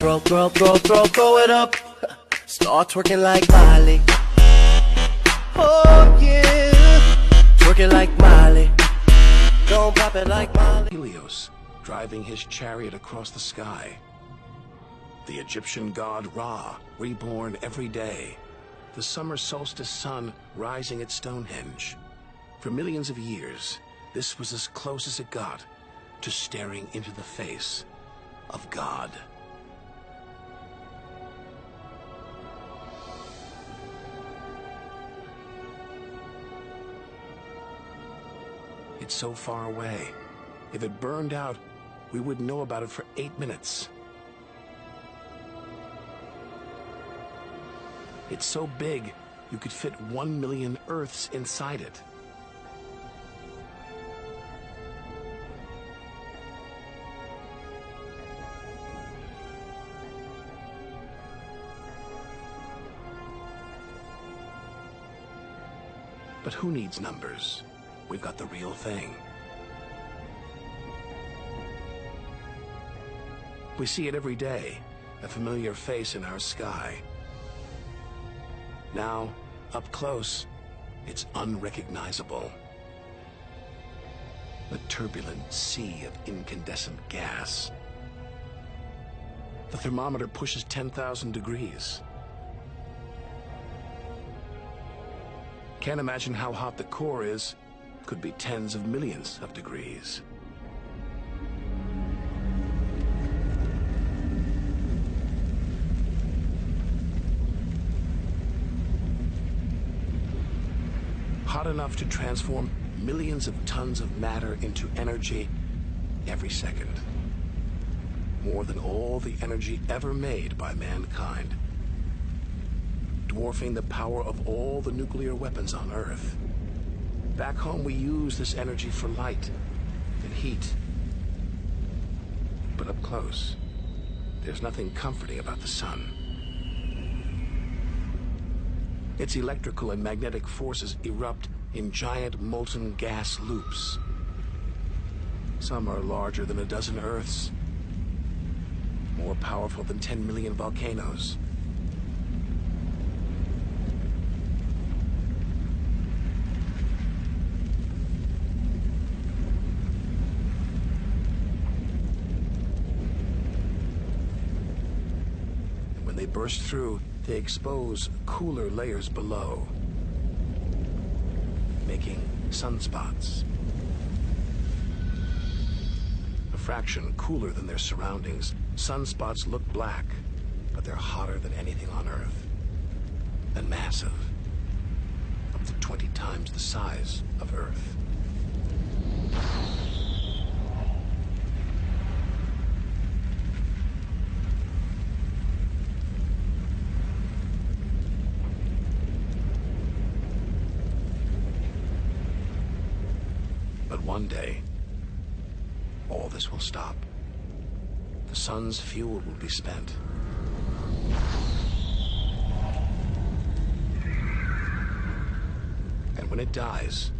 Throw it up. Start twerking like Miley. Oh yeah, twerking like Miley. Don't pop it like Miley. Helios driving his chariot across the sky. The Egyptian god Ra, reborn every day. The summer solstice sun rising at Stonehenge. For millions of years, this was as close as it got to staring into the face of God. It's so far away. If it burned out, we wouldn't know about it for 8 minutes. It's so big, you could fit 1 million Earths inside it. But who needs numbers? We've got the real thing. We see it every day, a familiar face in our sky. Now, up close, it's unrecognizable. A turbulent sea of incandescent gas. The thermometer pushes 10,000 degrees. Can't imagine how hot the core is. Could be tens of millions of degrees. Hot enough to transform millions of tons of matter into energy every second. More than all the energy ever made by mankind. Dwarfing the power of all the nuclear weapons on Earth. Back home, we use this energy for light and heat. But up close, there's nothing comforting about the sun. Its electrical and magnetic forces erupt in giant molten gas loops. Some are larger than a dozen Earths, more powerful than 10 million volcanoes. When they burst through, they expose cooler layers below, making sunspots. A fraction cooler than their surroundings, sunspots look black, but they're hotter than anything on Earth. And massive, up to 20 times the size of Earth. But one day, all this will stop. The sun's fuel will be spent. And when it dies,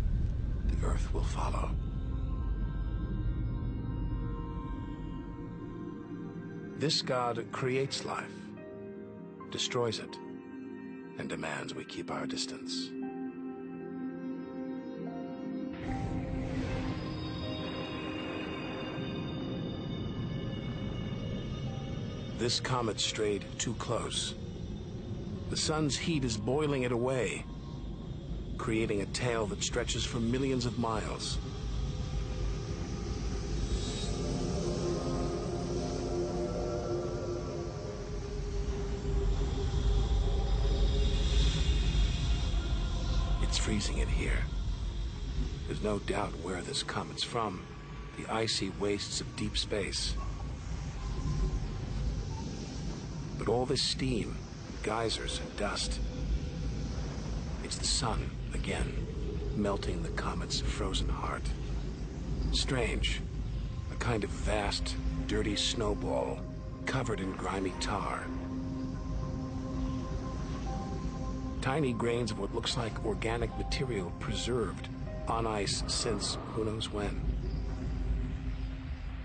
the Earth will follow. This God creates life, destroys it, and demands we keep our distance. This comet strayed too close. The sun's heat is boiling it away, creating a tail that stretches for millions of miles. It's freezing it here. There's no doubt where this comet's from, the icy wastes of deep space. But all this steam, geysers and dust, it's the sun again, melting the comet's frozen heart. Strange, a kind of vast, dirty snowball, covered in grimy tar. Tiny grains of what looks like organic material preserved on ice since who knows when.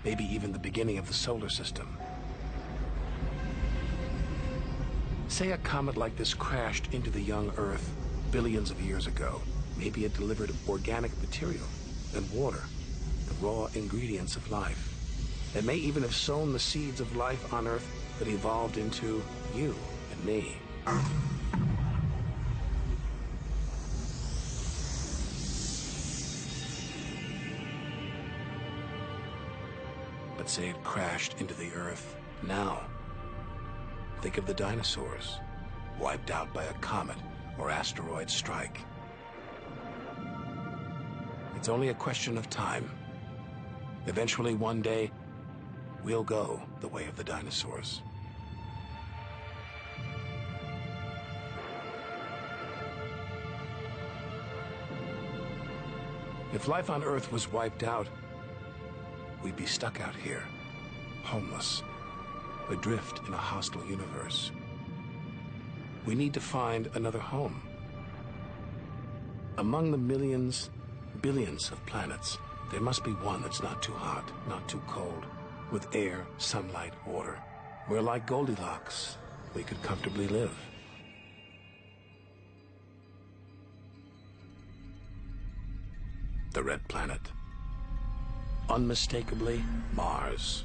Maybe even the beginning of the solar system. Say a comet like this crashed into the young Earth billions of years ago. Maybe it delivered organic material and water, the raw ingredients of life. It may even have sown the seeds of life on Earth that evolved into you and me. But say it crashed into the Earth now. Think of the dinosaurs, wiped out by a comet or asteroid strike. It's only a question of time. Eventually, one day, we'll go the way of the dinosaurs. If life on Earth was wiped out, we'd be stuck out here, homeless, adrift in a hostile universe. We need to find another home. Among the millions, billions of planets, there must be one that's not too hot, not too cold, with air, sunlight, water, where, like Goldilocks, we could comfortably live. The red planet. Unmistakably, Mars.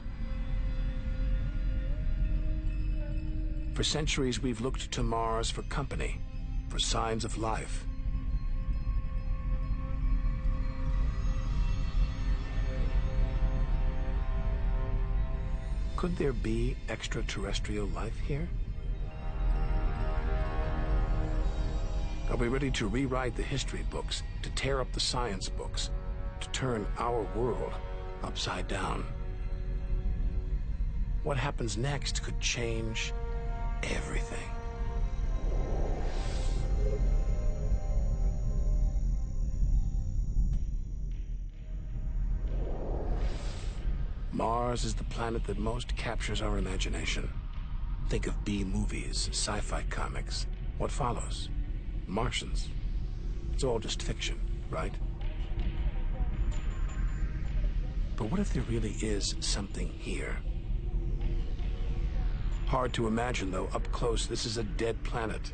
For centuries, we've looked to Mars for company, for signs of life. Could there be extraterrestrial life here? Are we ready to rewrite the history books, to tear up the science books, to turn our world upside down? What happens next could change everything. Mars is the planet that most captures our imagination. Think of B-movies, sci-fi comics. What follows? Martians. It's all just fiction, right? But what if there really is something here? Hard to imagine, though. Up close, this is a dead planet.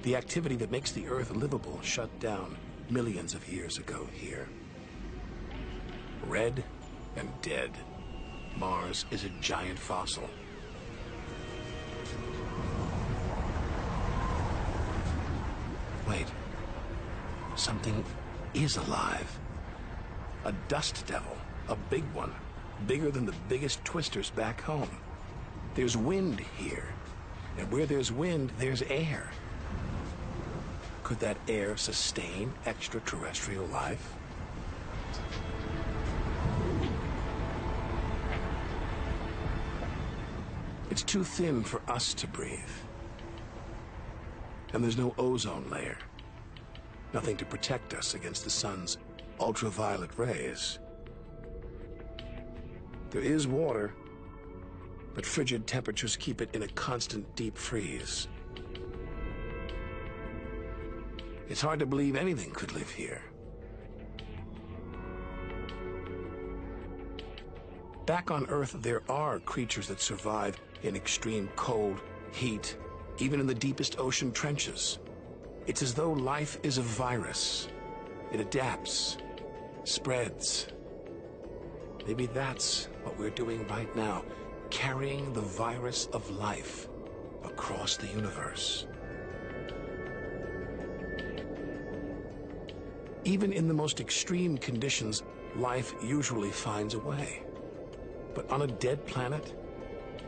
The activity that makes the Earth livable shut down millions of years ago here. Red and dead. Mars is a giant fossil. Wait. Something is alive. A dust devil. A big one. Bigger than the biggest twisters back home. There's wind here. And where there's wind, there's air. Could that air sustain extraterrestrial life? It's too thin for us to breathe. And there's no ozone layer. Nothing to protect us against the sun's ultraviolet rays. There is water, but frigid temperatures keep it in a constant deep freeze. It's hard to believe anything could live here. Back on Earth, there are creatures that survive in extreme cold, heat, even in the deepest ocean trenches. It's as though life is a virus. It adapts, spreads. Maybe that's what we're doing right now, carrying the virus of life across the universe. Even in the most extreme conditions, life usually finds a way. But on a dead planet,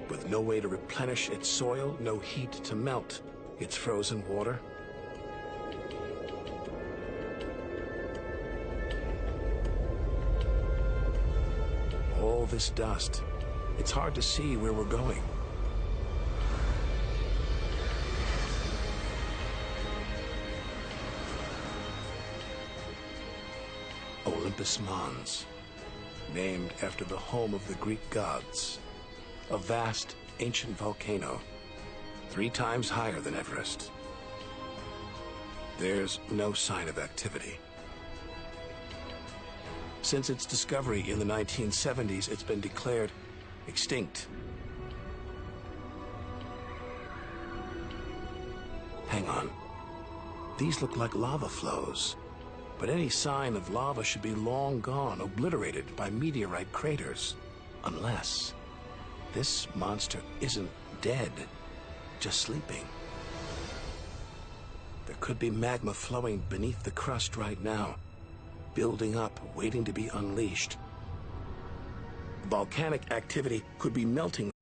with no way to replenish its soil, no heat to melt its frozen water, all this dust, it's hard to see where we're going. Olympus Mons, named after the home of the Greek gods, a vast, ancient volcano, 3 times higher than Everest. There's no sign of activity. Since its discovery in the 1970s, it's been declared extinct. Hang on. These look like lava flows. But any sign of lava should be long gone, obliterated by meteorite craters. Unless this monster isn't dead, just sleeping. There could be magma flowing beneath the crust right now, building up, waiting to be unleashed. Volcanic activity could be melting